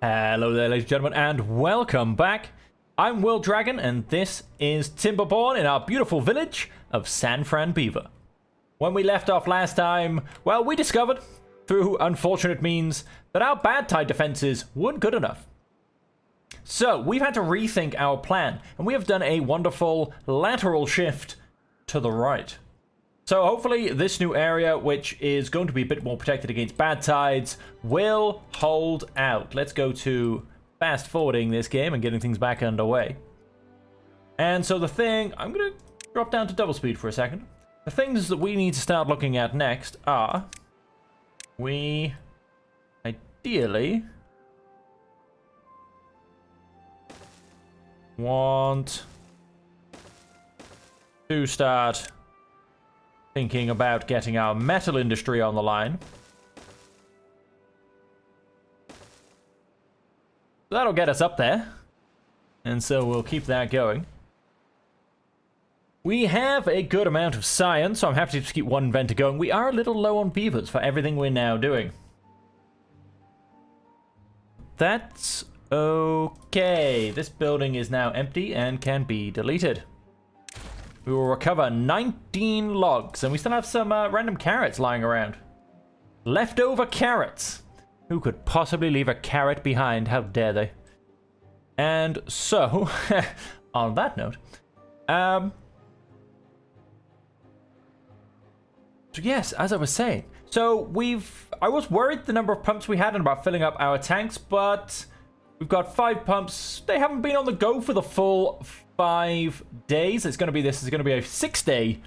Hello there, ladies and gentlemen, and welcome back. I'm Will Dragon, and this is Timberborn in our beautiful village of San Fran, Beaver. When we left off last time, well, we discovered, through unfortunate means, that our bad tide defenses weren't good enough. So, we've had to rethink our plan, and we have done a wonderful lateral shift to the right. So hopefully this new area, which is going to be a bit more protected against bad tides, will hold out. Let's go to fast forwarding this game and getting things back underway. And so the thing, I'm going to drop down to double speed for a second. The things that we need to start looking at next are, we ideally want to start thinking about getting our metal industry on the line. That'll get us up there. And so we'll keep that going. We have a good amount of science, so I'm happy to just keep one inventor going. We are a little low on beavers for everything we're now doing. That's okay. This building is now empty and can be deleted. We will recover 19 logs, and we still have some random carrots lying around. Leftover carrots. Who could possibly leave a carrot behind? How dare they? And so, on that note, so yes, as I was saying, so I was worried the number of pumps we had and about filling up our tanks, but we've got 5 pumps. They haven't been on the go for the full 5 days. This is going to be a 6-day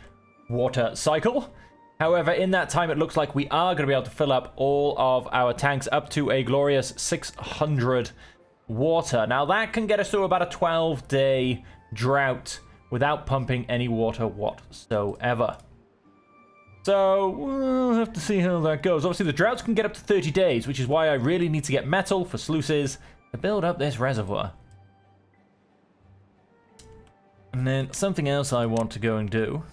water cycle. However, in that time, it looks like we are going to be able to fill up all of our tanks up to a glorious 600 water. Now, that can get us through about a 12-day drought without pumping any water whatsoever. So, we'll have to see how that goes. Obviously, the droughts can get up to 30 days, which is why I really need to get metal for sluices to build up this reservoir. And then something else I want to go and do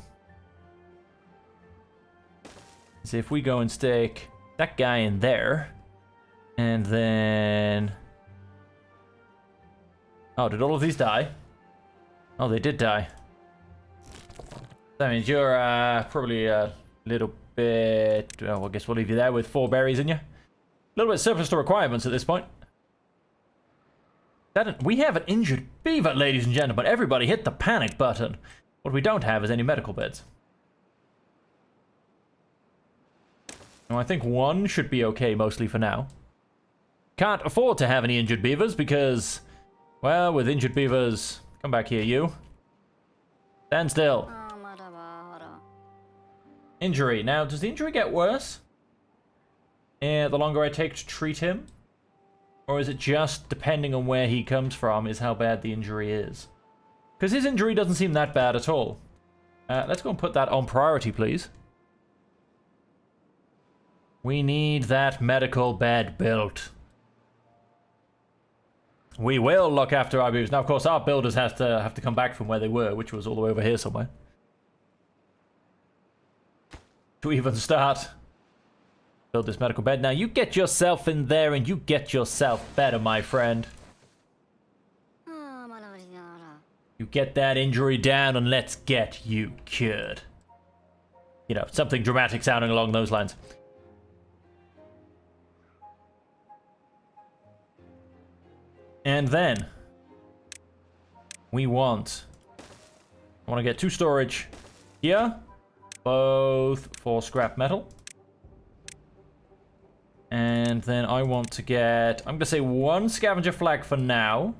is if we go and stick that guy in there, and then... Oh, did all of these die? Oh, they did die. That means you're probably a little bit... Well, I guess we'll leave you there with 4 berries in you. A little bit surplus to requirements at this point. We have an injured beaver, ladies and gentlemen. Everybody hit the panic button. What we don't have is any medical beds. Now, I think 1 should be okay mostly for now. Can't afford to have any injured beavers because, well, with injured beavers... Come back here, you. Stand still. Injury. Now, does the injury get worse? The longer I take to treat him? Or is it just, depending on where he comes from, is how bad the injury is? Because his injury doesn't seem that bad at all. Let's go and put that on priority, please. We need that medical bed built. We will look after our beavers. Now, of course, our builders have to come back from where they were, which was all the way over here somewhere. To even start... build this medical bed. Now, you get yourself in there and you get yourself better, my friend. You get that injury down and let's get you cured. You know, something dramatic sounding along those lines. And then, I want to get 2 storage here, both for scrap metal. And then I want to get, I'm going to say 1 scavenger flag for now.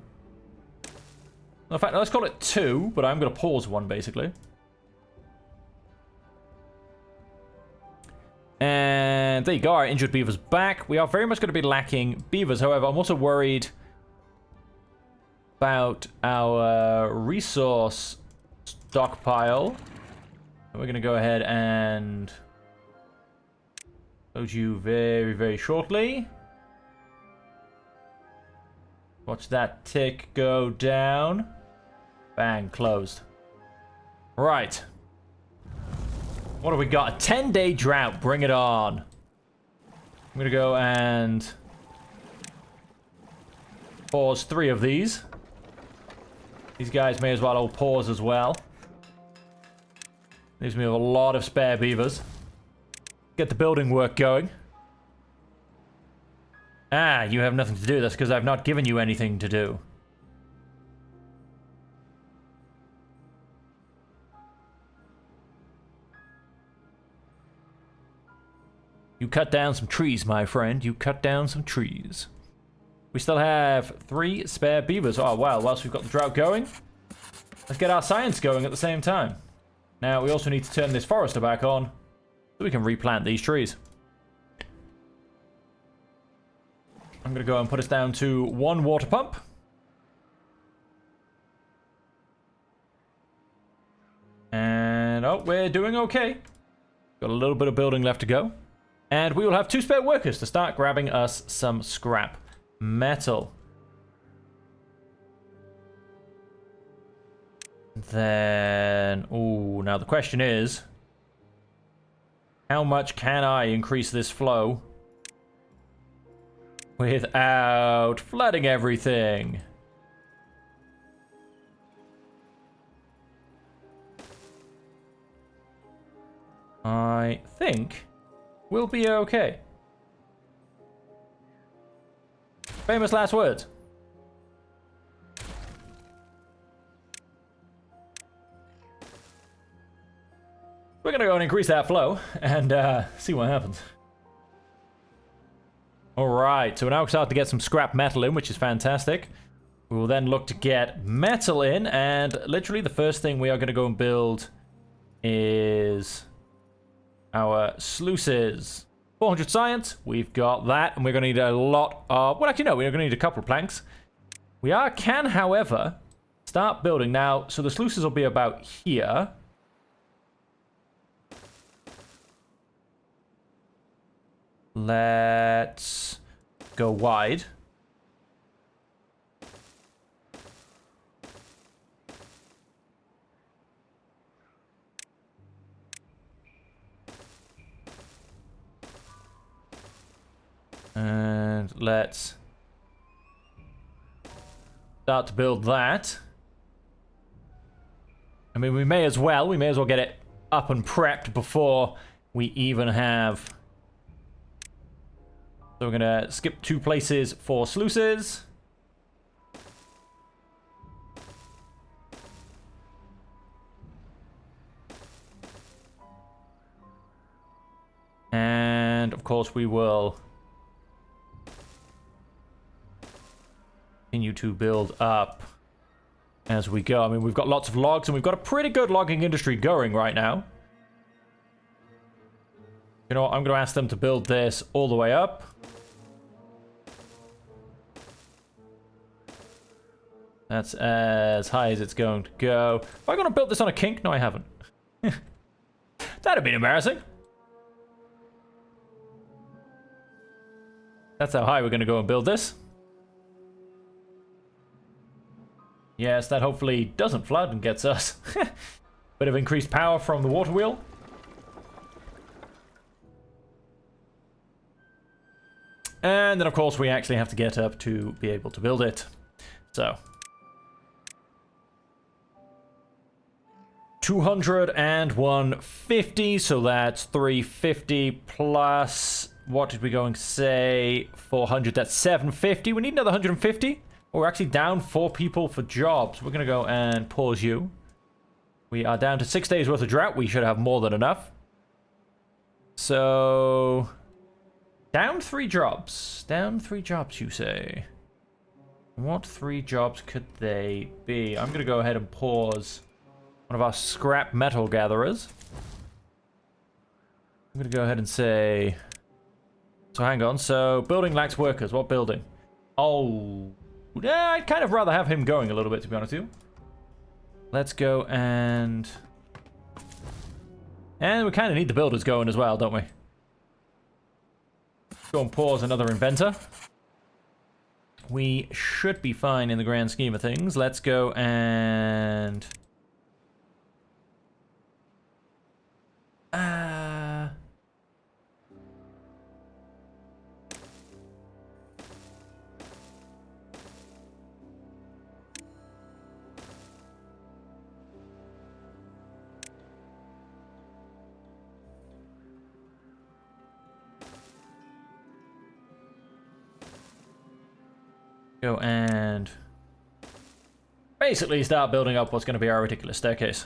In fact, let's call it 2, but I'm going to pause 1, basically. And there you go, our injured beaver's back. We are very much going to be lacking beavers. However, I'm also worried about our resource stockpile. We're going to go ahead and... load you very, very shortly. Watch that tick go down. Bang, closed. Right. What have we got? A 10-day drought. Bring it on. I'm going to go and Pause 3 of these. These guys may as well all pause as well. Leaves me with a lot of spare beavers. Get the building work going. Ah, you have nothing to do. That's because I've not given you anything to do. You cut down some trees, my friend. You cut down some trees. We still have 3 spare beavers. Oh, wow. Whilst we've got the drought going, let's get our science going at the same time. Now, we also need to turn this forester back on so we can replant these trees. I'm going to go and put us down to 1 water pump. And, oh, we're doing okay. Got a little bit of building left to go. And we will have 2 spare workers to start grabbing us some scrap metal. Then, ooh, now the question is, how much can I increase this flow without flooding everything? I think we'll be okay. Famous last words. We're gonna go and increase that flow and see what happens. Alright, so we're now starting to get some scrap metal in, which is fantastic. We will then look to get metal in, and literally the first thing we are going to go and build is our sluices. 400 science, we've got that, and we're going to need a lot of... Well, actually, no, we're going to need a couple of planks. We can, however, start building now. So the sluices will be about here. Let's go wide. And let's start to build that. I mean, we may as well get it up and prepped before we even have... So we're going to skip 2 places for sluices. And, of course, we will continue to build up as we go. I mean, we've got lots of logs, and we've got a pretty good logging industry going right now. You know what? I'm going to ask them to build this all the way up. That's as high as it's going to go. Am I going to build this on a kink? No, I haven't. That'd be embarrassing. That's how high we're going to go and build this. Yes, that hopefully doesn't flood and gets us bit of increased power from the water wheel. And then, of course, we actually have to get up to be able to build it. So... 200 and 150, so that's 350 plus... What did we go and say? 400, that's 750. We need another 150. We're actually down 4 people for jobs. We're going to go and pause you. We are down to 6 days worth of drought. We should have more than enough. So... Down 3 jobs. Down 3 jobs, you say? What 3 jobs could they be? I'm going to go ahead and pause one of our scrap metal gatherers. I'm going to go ahead and say... So hang on. So building lacks workers. What building? Oh... Yeah, I'd kind of rather have him going a little bit, to be honest with you. Let's go and... And we kind of need the builders going as well, don't we? Go and pause another inventor. We should be fine in the grand scheme of things. Let's go and... Go and basically start building up what's going to be our ridiculous staircase.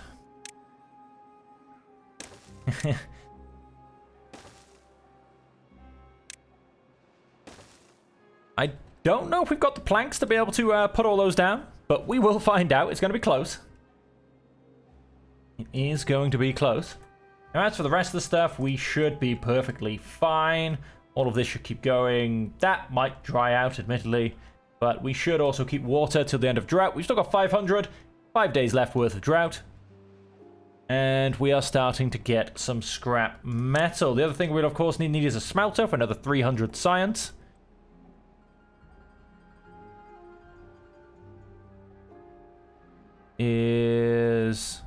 I don't know if we've got the planks to be able to put all those down, but we will find out. It's going to be close. It is going to be close. Now, as for the rest of the stuff, we should be perfectly fine. All of this should keep going. That might dry out, admittedly, but we should also keep water till the end of drought. We've still got 5 days left worth of drought. And we are starting to get some scrap metal. The other thing we'll, of course, need is a smelter for another 300 science. Is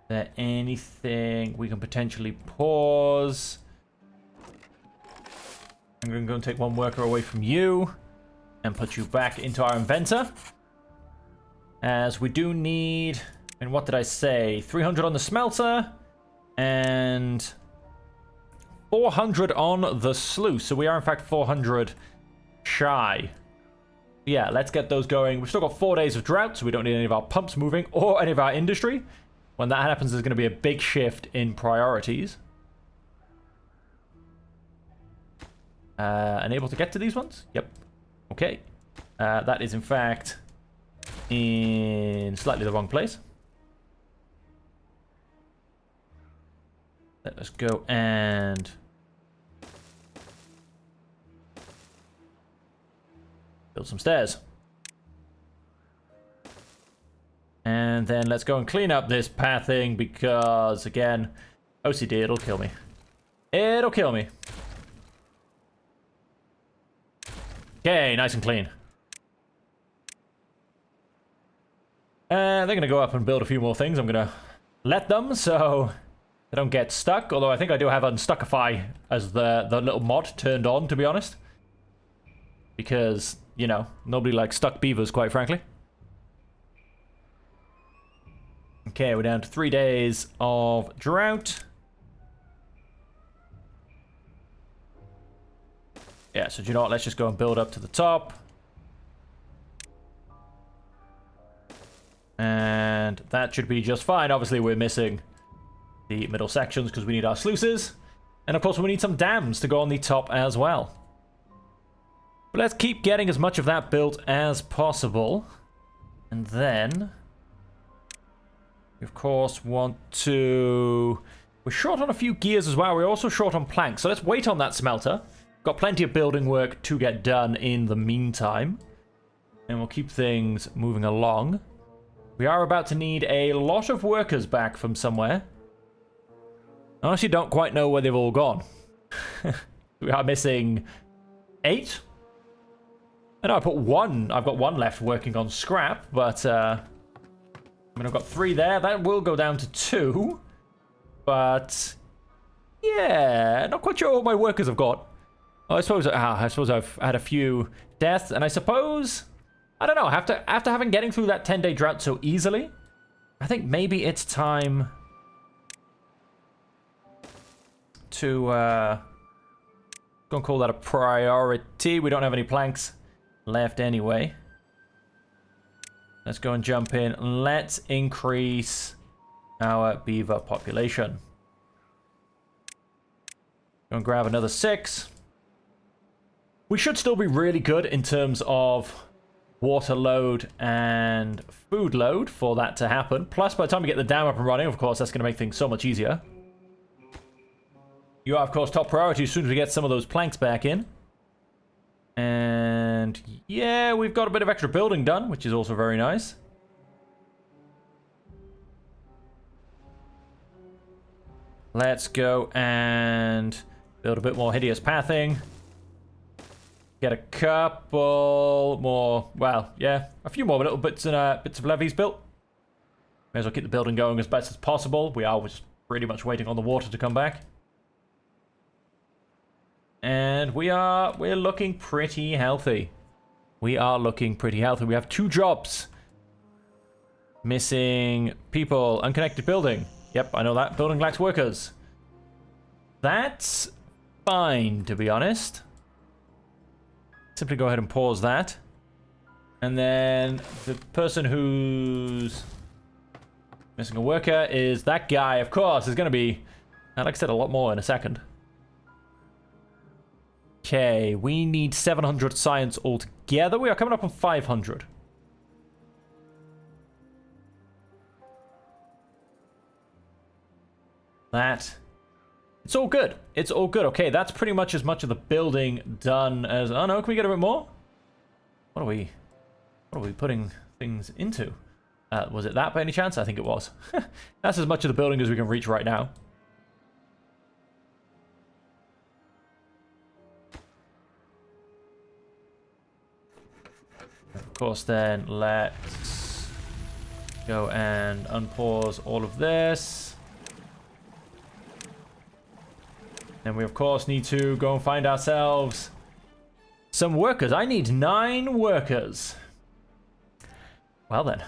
there anything we can potentially pause? I'm going to go and take one worker away from you and put you back into our inventor. As we do need, and what did I say? 300 on the smelter and 400 on the sluice. So we are in fact 400 shy. Yeah, let's get those going. We've still got 4 days of drought, so we don't need any of our pumps moving or any of our industry. When that happens, there's going to be a big shift in priorities. Unable to get to these ones? Yep. Okay. That is, in fact, in slightly the wrong place. Let us go and build some stairs. And then let's go and clean up this pathing because, again, OCD, it'll kill me. It'll kill me. Okay, nice and clean. They're going to go up and build a few more things. I'm going to let them so they don't get stuck. Although I think I do have unstuckify as the little mod turned on, to be honest. Because, you know, nobody likes stuck beavers, quite frankly. Okay, we're down to 3 days of drought. Yeah, so do you know what? Let's just go and build up to the top. And that should be just fine. Obviously, we're missing the middle sections because we need our sluices. And of course, we need some dams to go on the top as well. But let's keep getting as much of that built as possible. And then we, of course, want to... We're short on a few gears as well. We're also short on planks. So let's wait on that smelter. Got plenty of building work to get done in the meantime. And we'll keep things moving along. We are about to need a lot of workers back from somewhere. I honestly don't quite know where they've all gone. We are missing 8. I know I put 1. I've got 1 left working on scrap, but I mean, I've got 3 there. That will go down to 2. But yeah, not quite sure what my workers have got. Oh, I suppose I've had a few deaths, and I suppose, I don't know, after having getting through that 10-day drought so easily, I think maybe it's time to go and call that a priority. We don't have any planks left anyway. Let's go and jump in. Let's increase our beaver population. Go and grab another 6. We should still be really good in terms of water load and food load for that to happen. Plus, by the time we get the dam up and running, of course, that's going to make things so much easier. You are, of course, top priority as soon as we get some of those planks back in. And yeah, we've got a bit of extra building done, which is also very nice. Let's go and build a bit more hideous pathing. Get a couple more, well, yeah, a few more little bits and bits of levees built. May as well keep the building going as best as possible. We are just pretty much waiting on the water to come back. And we're looking pretty healthy. We are looking pretty healthy. We have 2 jobs. Missing people, unconnected building. Yep, I know that. Building lacks workers. That's fine, to be honest. Simply go ahead and pause that. And then the person who's missing a worker is that guy, of course. There's going to be, like I said, a lot more in a second. Okay, we need 700 science altogether. We are coming up on 500. It's all good. It's all good. Okay, that's pretty much as much of the building done as... Oh no, can we get a bit more? What are we putting things into? Was it that by any chance? I think it was. That's as much of the building as we can reach right now. Of course, then let's go and unpause all of this. And we, of course, need to go and find ourselves some workers. I need 9 workers. Well, then.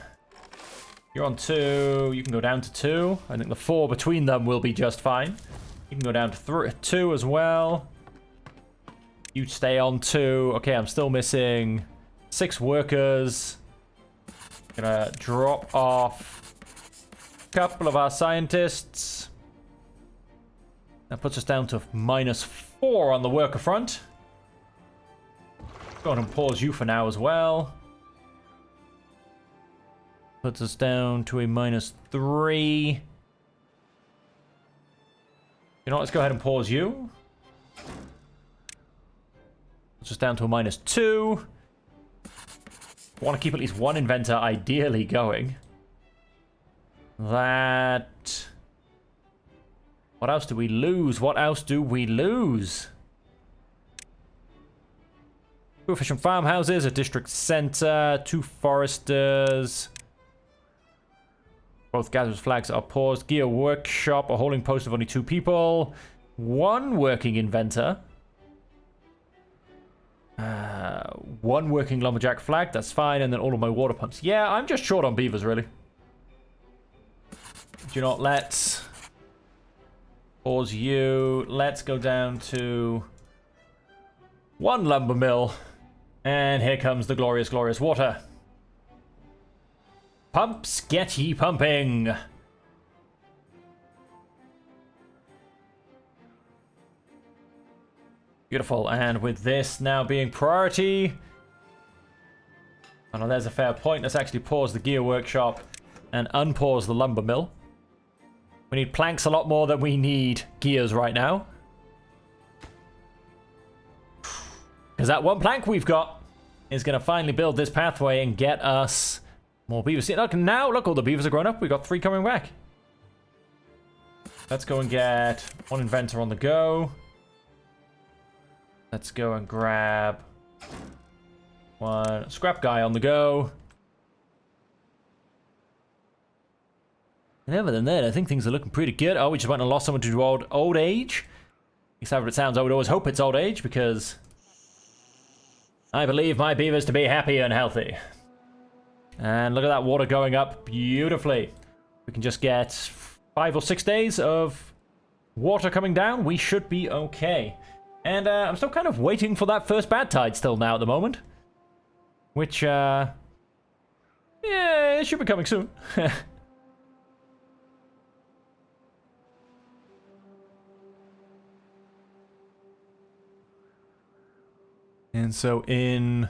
You're on 2. You can go down to 2. I think the 4 between them will be just fine. You can go down to 2 as well. You stay on 2. Okay, I'm still missing 6 workers. Gonna drop off a couple of our scientists. That puts us down to -4 on the worker front. Go ahead and pause you for now as well. Puts us down to a -3. You know what, let's go ahead and pause you. Puts us down to a -2. I want to keep at least one inventor ideally going. That... What else do we lose? What else do we lose? 2 efficient farmhouses, a district center, 2 foresters. Both gatherers' flags are paused. Gear workshop, a holding post of only 2 people. 1 working inventor. 1 working lumberjack flag, that's fine. And then all of my water pumps. Yeah, I'm just short on beavers, really. Do not let's... Pause you. Let's go down to 1 lumber mill. And here comes the glorious, glorious water. Pumps, get ye pumping. Beautiful. And with this now being priority... Oh no, there's a fair point. Let's actually pause the gear workshop and unpause the lumber mill. We need planks a lot more than we need gears right now. Because that 1 plank we've got is going to finally build this pathway and get us more beavers. See, look, now, look, all the beavers are grown up. We've got 3 coming back. Let's go and get 1 inventor on the go. Let's go and grab 1 scrap guy on the go. And other than that, I think things are looking pretty good. Oh, we just went and lost someone to old age. At least however it sounds, I would always hope it's old age, because I believe my beavers to be happy and healthy. And look at that water going up beautifully. We can just get 5 or 6 days of water coming down. We should be okay. And I'm still kind of waiting for that first bad tide still now at the moment. Which, yeah, it should be coming soon. And so in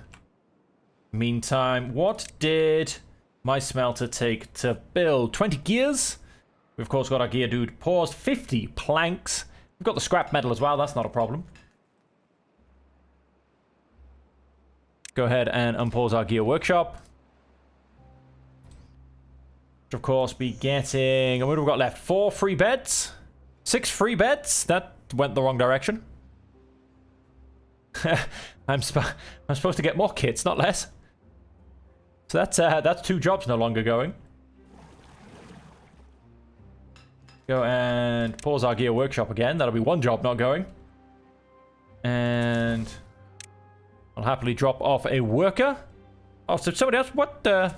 meantime, what did my smelter take to build? 20 gears. We've of course got our gear dude paused. 50 planks. We've got the scrap metal as well. That's not a problem. Go ahead and unpause our gear workshop. Which of course be getting... What have we got left? 4 free beds? 6 free beds? That went the wrong direction. I'm supposed to get more kits, not less. So that's 2 jobs no longer going. Go and pause our gear workshop again. That'll be 1 job not going. And I'll happily drop off a worker. Oh, so somebody else? What the?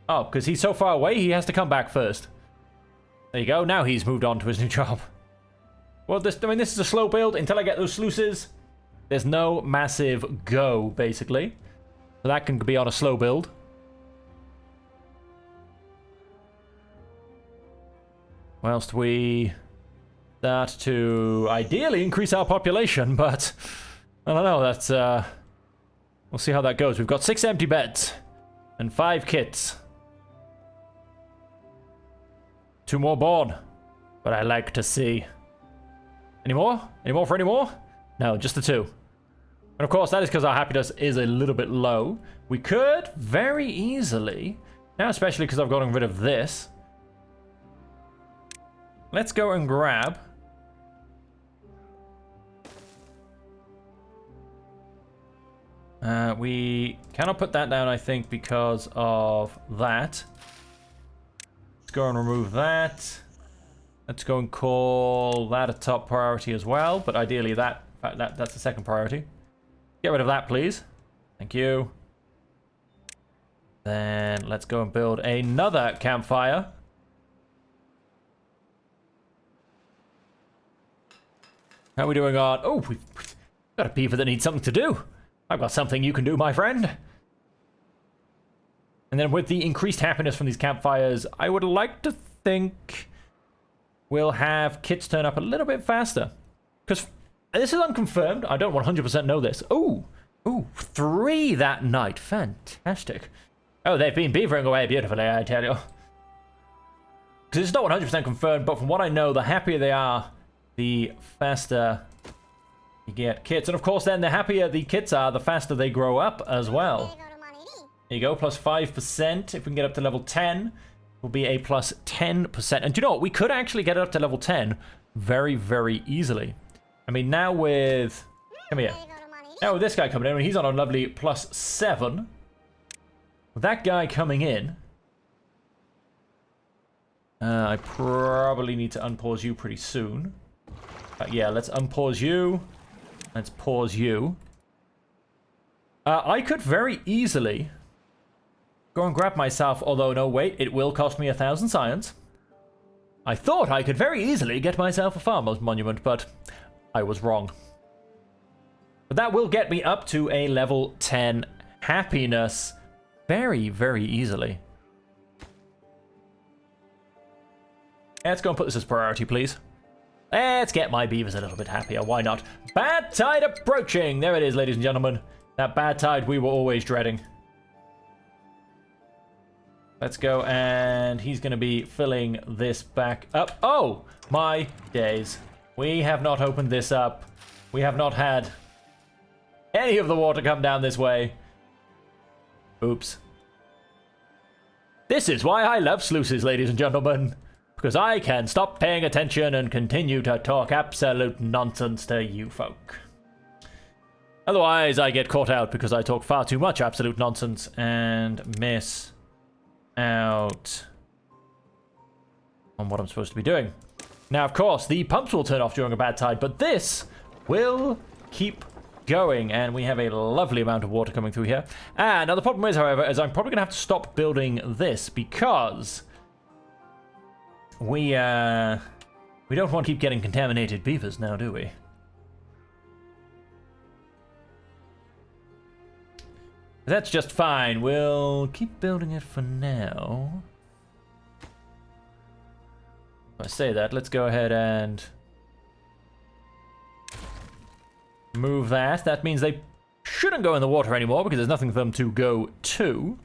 Oh, because he's so far away, he has to come back first. There you go. Now he's moved on to his new job. Well, this is a slow build until I get those sluices. There's no massive go, basically. So that can be on a slow build. Whilst we start to ideally increase our population, but I don't know, that's we'll see how that goes. We've got 6 empty beds and 5 kits. 2 more born, but I like to see. Any more? Any more for any more? No, just the 2. And of course, that is because our happiness is a little bit low. We could very easily, now especially because I've gotten rid of this, let's go and grab we cannot put that down, I think, because of that. Let's go and remove that. Let's go and call that a top priority as well, but ideally that's the second priority. Get rid of that, please. Thank you. Then let's go and build another campfire. How are we doing on... Oh, we've got a beaver that needs something to do. I've got something you can do, my friend. And then with the increased happiness from these campfires, I would like to think we'll have kits turn up a little bit faster. Because this is unconfirmed. I don't 100% know this. Ooh, 3 that night. Fantastic. Oh, they've been beavering away beautifully, I tell you. Because it's not 100% confirmed, but from what I know, the happier they are, the faster you get kits. And of course, then the happier the kits are, the faster they grow up as well. There you go, plus 5%. If we can get up to level 10, will be a plus 10%. And do you know what? We could actually get it up to level 10 very, very easily. I mean, now with... Come here. Now with this guy coming in, he's on a lovely plus 7. With that guy coming in, I probably need to unpause you pretty soon. Yeah, let's unpause you. Let's pause you. I could very easily go and grab myself, although no, wait, it will cost me 1,000 science. I thought I could very easily get myself a farmer's monument, but I was wrong. But that will get me up to a level 10 happiness very, very easily. Let's go and put this as priority, please. Let's get my beavers a little bit happier. Why not? Bad tide approaching. There it is, ladies and gentlemen. That bad tide we were always dreading. Let's go, and he's going to be filling this back up. Oh, my days. We have not opened this up. We have not had any of the water come down this way. Oops. This is why I love sluices, ladies and gentlemen. Because I can stop paying attention and continue to talk absolute nonsense to you folk. Otherwise, I get caught out because I talk far too much absolute nonsense and miss out on what I'm supposed to be doing. Now, of course, the pumps will turn off during a bad tide, but this will keep going, and we have a lovely amount of water coming through here. And now the problem is, however, is I'm probably going to have to stop building this because we don't want to keep getting contaminated beavers now, do we? That's just fine. We'll keep building it for now. If I say that, let's go ahead and move that. That means they shouldn't go in the water anymore because there's nothing for them to go to.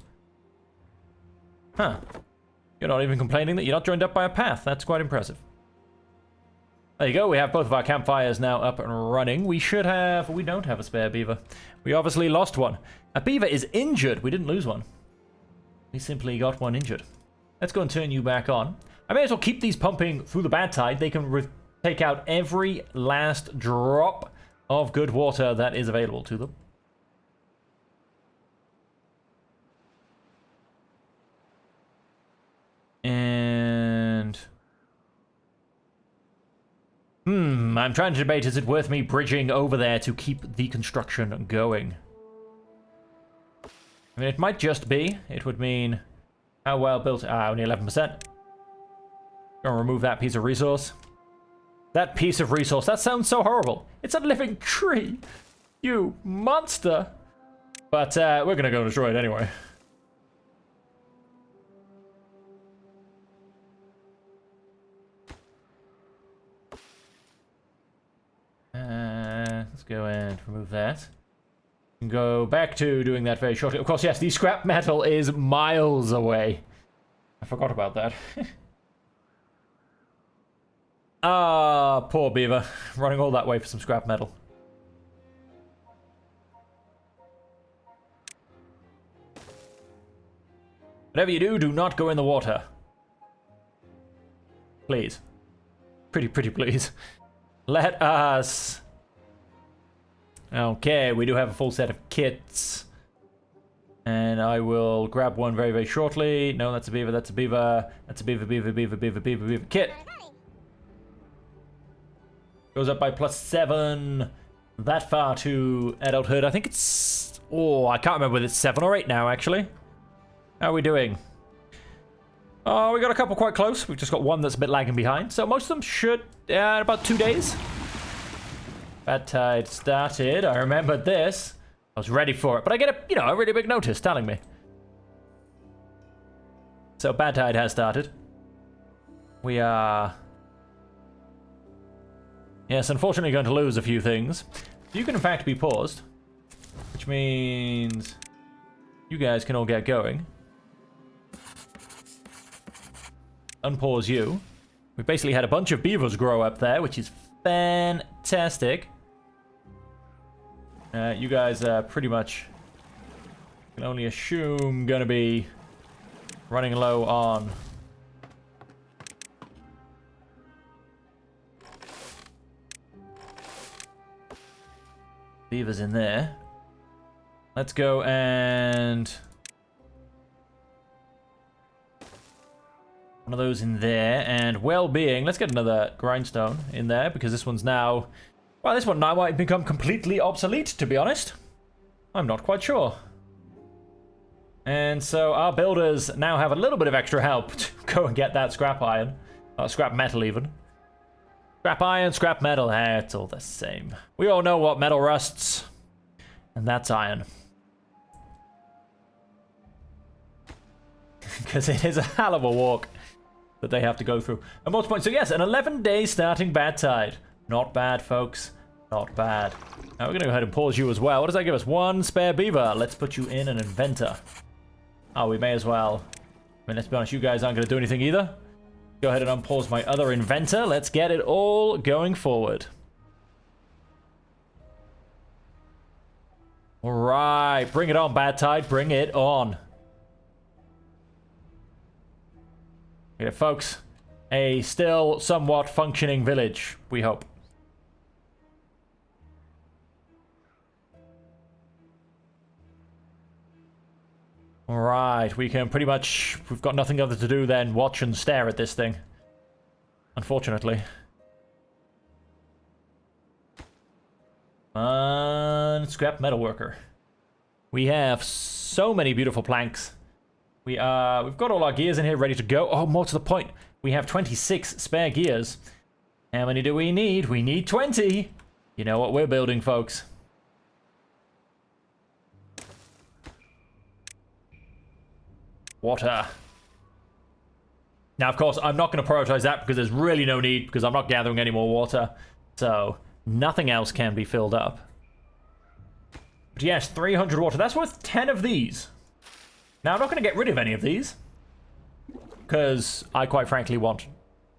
Huh. You're not even complaining that you're not joined up by a path. That's quite impressive. There you go. We have both of our campfires now up and running. We should have... We don't have a spare beaver. We obviously lost one. A beaver is injured. We didn't lose one. We simply got one injured. Let's go and turn you back on. I may as well keep these pumping through the bad tide. They can take out every last drop of good water that is available to them. And... I'm trying to debate, is it worth me bridging over there to keep the construction going? I mean, it might just be. It would mean... How well built? Only 11%. Gonna remove that piece of resource. That piece of resource. That sounds so horrible. It's a living tree. You monster. But we're gonna go destroy it anyway. Let's go and remove that. And go back to doing that very shortly. Of course, yes, the scrap metal is miles away. I forgot about that. Ah, poor Beaver. Running all that way for some scrap metal. Whatever you do, do not go in the water. Please. Pretty please. Let us... Okay, we do have a full set of kits. And I will grab one very, very shortly. No, that's a Beaver, that's a Beaver. That's a Beaver, Beaver, Beaver, Beaver, Beaver, Beaver. Kit! Goes up by +7. That far to adulthood. I think it's... Oh, I can't remember whether it's 7 or 8 now, actually. How are we doing? Oh, we got a couple quite close. We've just got one that's a bit lagging behind. So most of them should... in about 2 days. Bad tide started. I remembered this. I was ready for it. But I get a really big notice telling me. So bad tide has started. We are... Yes, unfortunately going to lose a few things. You can in fact be paused. Which means... you guys can all get going. Unpause you. We've basically had a bunch of beavers grow up there, which is fantastic. You guys are pretty much, can only assume, gonna be running low on beavers in there. Let's go and one of those in there, and well-being. Let's get another grindstone in there because this one's now... Well, this one now might become completely obsolete, to be honest. I'm not quite sure. And so our builders now have a little bit of extra help to go and get that scrap iron. Scrap metal, even. Scrap iron, scrap metal, it's all the same. We all know what metal rusts, and that's iron. Because it is a hell of a walk that they have to go through. And most points, so yes, an 11-day starting bad tide. Not bad, folks. Not bad. Now we're going to go ahead and pause you as well. What does that give us? 1 spare beaver. Let's put you in an inventor. Oh, we may as well. I mean, let's be honest, you guys aren't going to do anything either. Go ahead and unpause my other inventor. Let's get it all going forward. All right, bring it on, bad tide. Bring it on. Yeah, folks. A still somewhat functioning village, we hope. Alright, we can pretty much... We've got nothing other to do than watch and stare at this thing. Unfortunately. Scrap metalworker. We have so many beautiful planks. We've got all our gears in here ready to go. Oh, more to the point. We have 26 spare gears. How many do we need? We need 20. You know what we're building, folks. Water. Now, of course, I'm not going to prioritize that because there's really no need because I'm not gathering any more water. So, nothing else can be filled up. But yes, 300 water. That's worth 10 of these. Now, I'm not going to get rid of any of these because I quite frankly want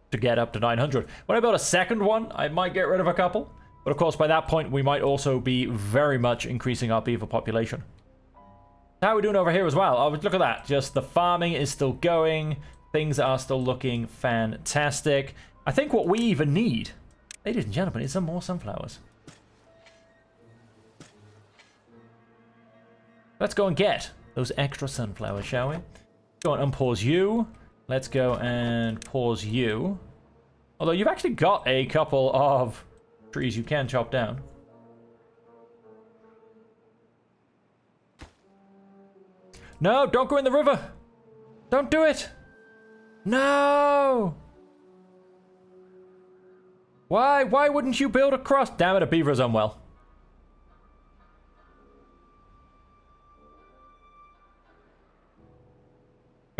to get up to 900. When I build a second one, I might get rid of a couple. But of course, by that point, we might also be very much increasing our beaver population. How are we doing over here as well? Oh, look at that. Just the farming is still going. Things are still looking fantastic. I think what we even need, ladies and gentlemen, is some more sunflowers. Let's go and get those extra sunflowers, shall we? Go and unpause you. Let's go and pause you. Although you've actually got a couple of trees you can chop down. No, don't go in the river. Don't do it. No. Why wouldn't you build across? Damn it, a beaver's unwell.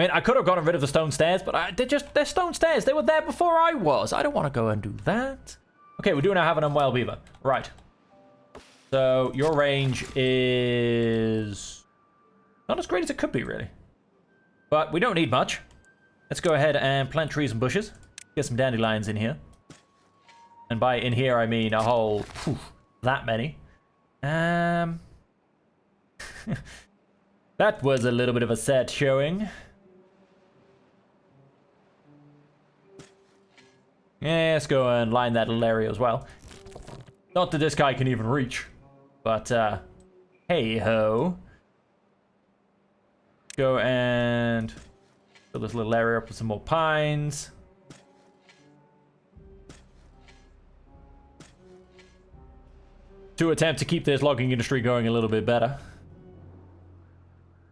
I mean, I could have gotten rid of the stone stairs, but they're stone stairs. They were there before I was. I don't want to go and do that. Okay, we do now have an unwell beaver. Right. So your range is not as great as it could be, really. But we don't need much. Let's go ahead and plant trees and bushes. Get some dandelions in here. And by in here, I mean a whole... that many. That was a little bit of a sad showing. Yeah, let's go and line that little area as well. Not that this guy can even reach. But, hey-ho. Go and fill this little area up with some more pines. To attempt to keep this logging industry going a little bit better.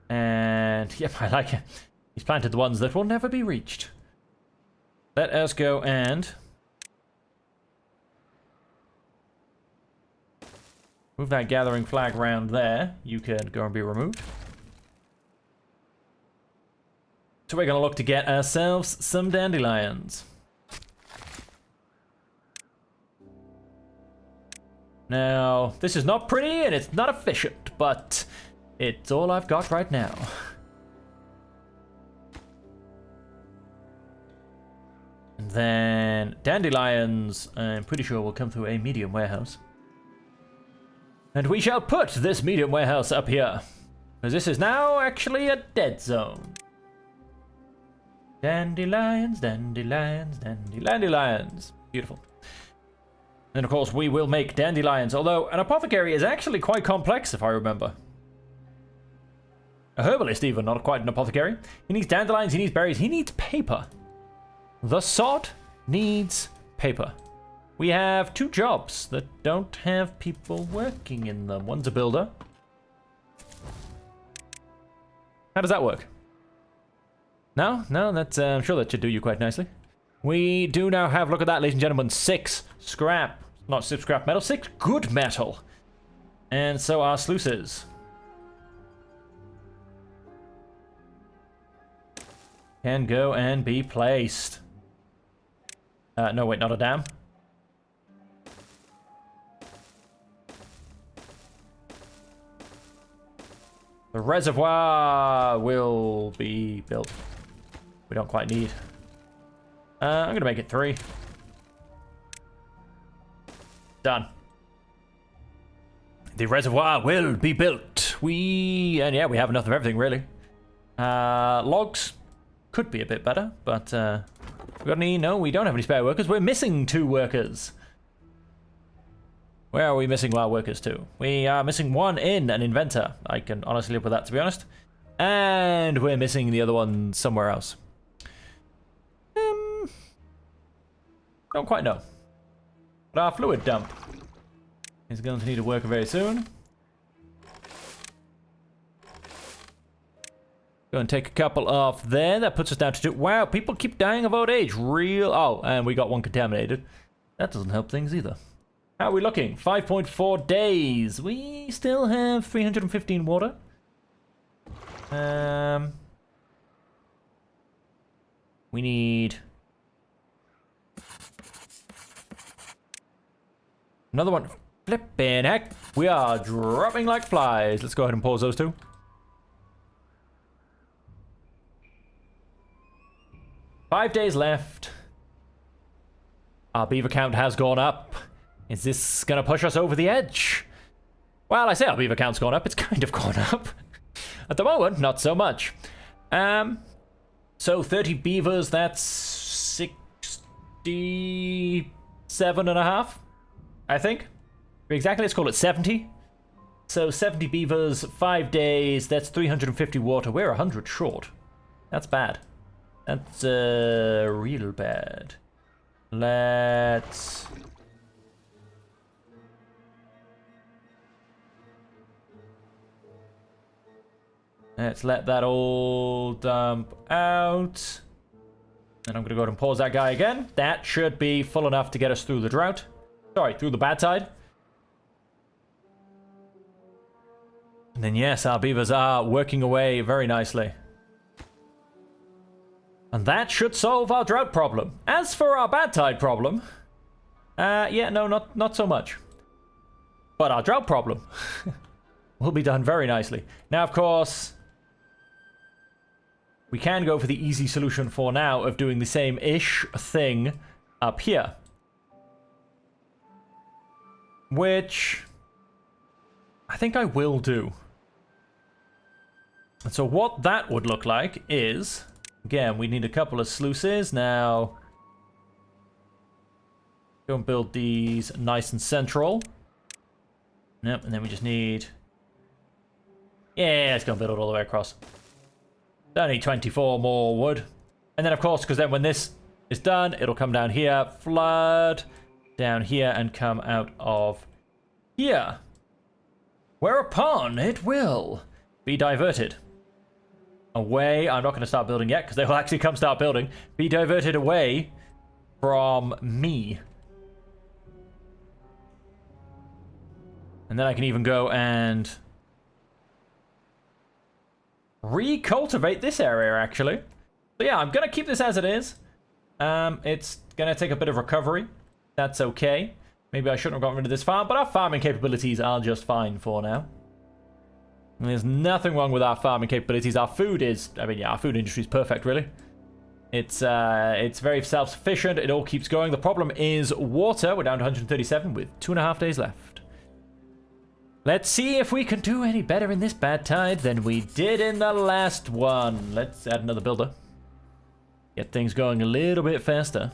And, yep, I like it. He's planted the ones that will never be reached. Let us go and move that gathering flag around there. You can go and be removed. So we're going to look to get ourselves some dandelions. Now, this is not pretty and it's not efficient, but it's all I've got right now. And then dandelions, I'm pretty sure will come through a medium warehouse. And we shall put this medium warehouse up here. Because this is now actually a dead zone. Dandelions, dandelions, dandelions. Beautiful. And of course we will make dandelions, although an apothecary is actually quite complex if I remember. A herbalist even, not quite an apothecary. He needs dandelions, he needs berries, he needs paper. The sod needs paper. We have 2 jobs that don't have people working in them. One's a builder. How does that work? No, that's I'm sure that should do you quite nicely. We do now have, look at that, ladies and gentlemen, 6 scrap. Not 6 scrap metal, 6 good metal. And so are sluices. Can go and be placed. No, wait, not a dam. The reservoir will be built. We don't quite need. I'm gonna make it 3. Done. The reservoir will be built. And yeah, we have enough of everything, really. Logs could be a bit better, but we got any? No, we don't have any spare workers. We're missing 2 workers. Where are we missing our workers to? We are missing 1 in an inventor. I can honestly live with that, to be honest. And we're missing the other one somewhere else. Don't quite know. But our fluid dump is going to need a worker very soon. Go and take a couple off there. That puts us down to 2. Wow, people keep dying of old age. Oh, and we got 1 contaminated. That doesn't help things either. How are we looking? 5.4 days. We still have 315 water. We need another one. Flippin' heck. We are dropping like flies. Let's go ahead and pause those 2. Five days left. Our beaver count has gone up. Is this gonna push us over the edge? Well, I say our beaver count's gone up. It's kind of gone up. At the moment, not so much. So 30 beavers, that's 67.5, I think. Exactly, let's call it 70. So 70 beavers, 5 days, that's 350 water. We're 100 short. That's bad. That's real bad. Let's let that all dump out. And I'm going to go ahead and pause that guy again. That should be full enough to get us through the drought. Sorry, through the bad side. And then yes, our beavers are working away very nicely. And that should solve our drought problem. As for our bad tide problem, yeah, no, not so much. But our drought problem will be done very nicely. Now, of course, we can go for the easy solution for now of doing the same-ish thing up here. Which I think I will do. And so what that would look like is, again, we need a couple of sluices. Now, go and build these nice and central. Yep, and then we just need... Yeah, let's go and build it all the way across. Only 24 more wood. And then, of course, because then when this is done, it'll come down here, flood down here, and come out of here. Whereupon it will be diverted away. I'm not going to start building yet, because they will actually come start building. Be diverted away from me. And then I can even go and recultivate this area, actually. So yeah, I'm going to keep this as it is. It's going to take a bit of recovery. That's okay. Maybe I shouldn't have gotten rid of this farm, but our farming capabilities are just fine for now. And there's nothing wrong with our farming capabilities. Our food is, I mean, yeah, our food industry is perfect, really. It's very self-sufficient. It all keeps going. The problem is water. We're down to 137 with 2.5 days left. Let's see if we can do any better in this bad tide than we did in the last one. Let's add another builder. Get things going a little bit faster.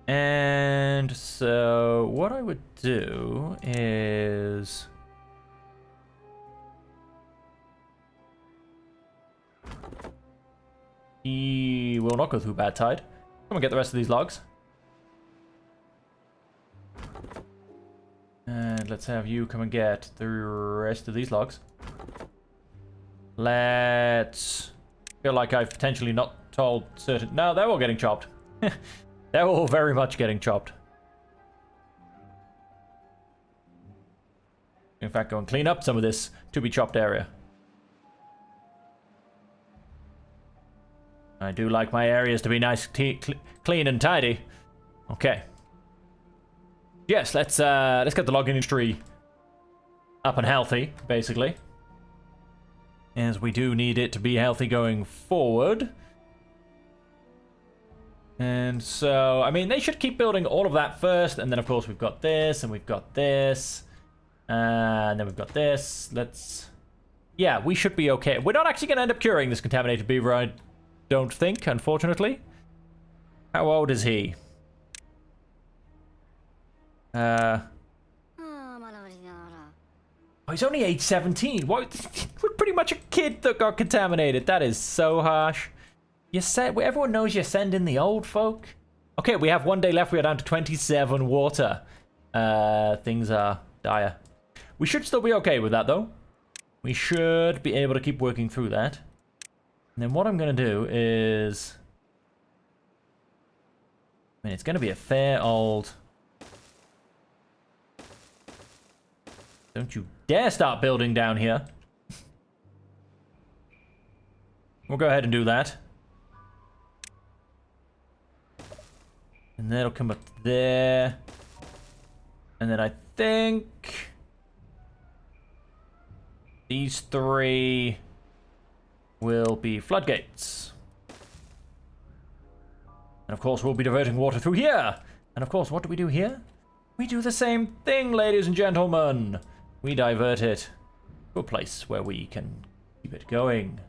And so what I would do is... He will not go through bad tide. Come and get the rest of these logs. And let's have you come and get the rest of these logs. Let's... feel like I've potentially not told certain... No, they're all getting chopped. They're all very much getting chopped. In fact, go and clean up some of this to-be-chopped area. I do like my areas to be nice, clean and tidy. Okay. Yes, let's get the log industry up and healthy, basically. As we do need it to be healthy going forward. And so, I mean, they should keep building all of that first. And then, of course, we've got this, and we've got this. And then we've got this. Let's... Yeah, we should be okay. We're not actually going to end up curing this contaminated beaver, I don't think, unfortunately. How old is he? Oh, he's only age 17. What? We're pretty much a kid that got contaminated. That is so harsh. You said everyone knows you send in the old folk. Okay, we have 1 day left. We are down to 27 water. Things are dire. We should still be okay with that, though. We should be able to keep working through that. And then what I'm going to do is... I mean, it's going to be a fair old... Don't you dare start building down here. We'll go ahead and do that. And that'll come up there. And then I think... these three... will be floodgates. And of course, we'll be diverting water through here. And of course, what do we do here? We do the same thing, ladies and gentlemen. We divert it to a place where we can keep it going.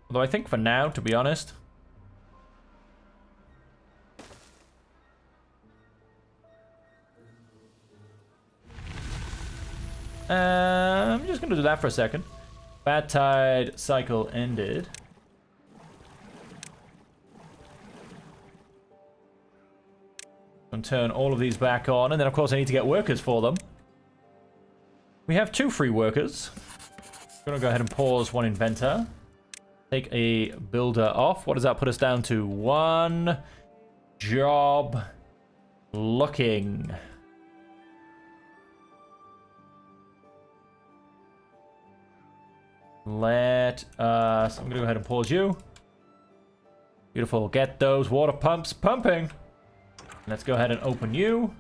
Although I think for now, to be honest... I'm just going to do that for a second. Bad tide cycle ended. And turn all of these back on. And then, of course, I need to get workers for them. We have 2 free workers. I'm going to go ahead and pause one inventor. Take a builder off. What does that put us down to? One job looking. Let us... I'm going to go ahead and pause you. Beautiful. Get those water pumps pumping. Let's go ahead and open you.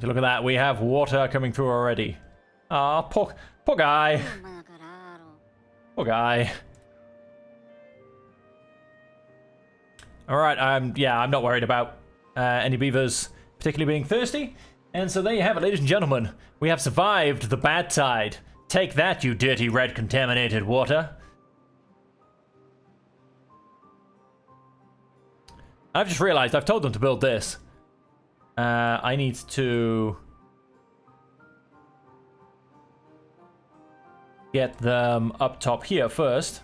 Look at that. We have water coming through already. Ah, poor guy. Poor guy. Alright, I'm not worried about any beavers particularly being thirsty. And so there you have it, ladies and gentlemen. We have survived the bad tide. Take that, you dirty red contaminated water. I've just realized I've told them to build this. I need to get them up top here first.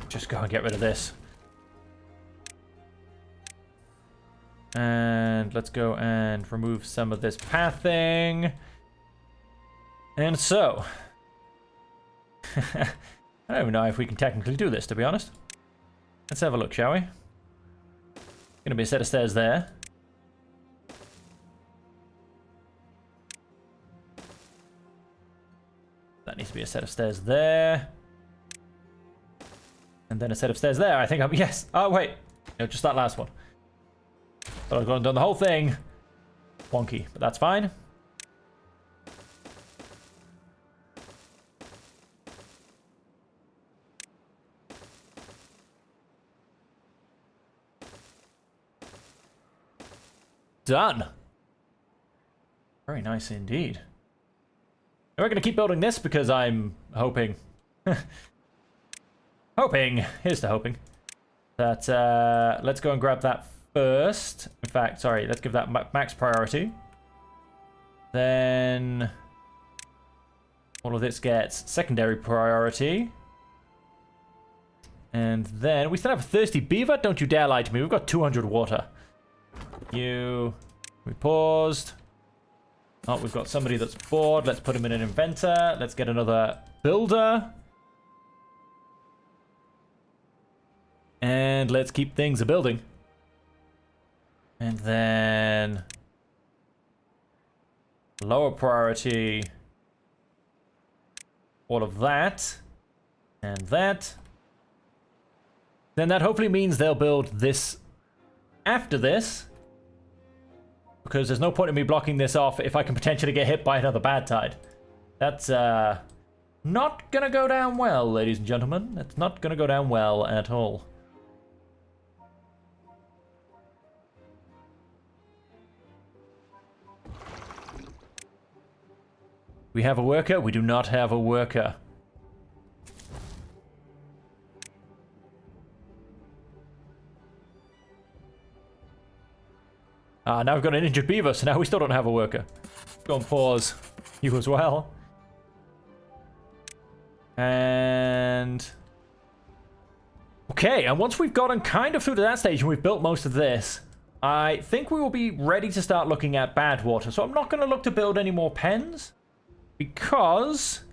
Just go and get rid of this. And let's go and remove some of this pathing. And so... I don't even know if we can technically do this, to be honest. Let's have a look, shall we? Gonna be a set of stairs there. That needs to be a set of stairs there. And then a set of stairs there. I think I'm... Yes! Oh, wait. No, just that last one. But I've gone and done the whole thing. Wonky, but that's fine. Done. Very nice indeed. And we're going to keep building this because I'm hoping... here's to hoping, that let's go and grab that first. In fact, sorry, let's give that max priority. Then all of this gets secondary priority. And then we still have a thirsty beaver. Don't you dare lie to me. We've got 200 water. We paused. Oh, we've got somebody that's bored. Let's put him in an inventor. Let's get another builder. And let's keep things a-building. And then... lower priority. All of that. And that. Then that hopefully means they'll build this after this. Because there's no point in me blocking this off if I can potentially get hit by another bad tide. That's not gonna go down well, ladies and gentlemen. That's not gonna go down well at all. We have a worker? We do not have a worker. Now we've got an injured beaver, so now we still don't have a worker. Go and pause you as well. And... okay, and once we've gotten kind of through to that stage and we've built most of this, I think we will be ready to start looking at bad water. So I'm not going to look to build any more pens, because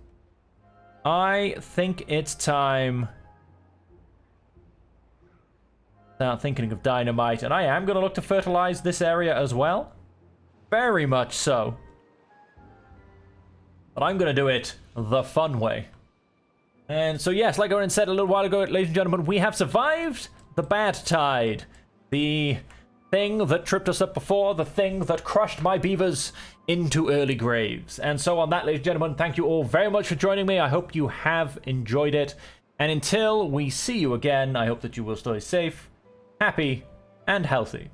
I think it's time... start thinking of dynamite, and I am going to look to fertilize this area as well. Very much so. But I'm going to do it the fun way. And so yes, like Owen said a little while ago, ladies and gentlemen, we have survived the bad tide. The thing that tripped us up before, the thing that crushed my beavers into early graves. And so on that, ladies and gentlemen, thank you all very much for joining me. I hope you have enjoyed it. And until we see you again, I hope that you will stay safe, happy, and healthy.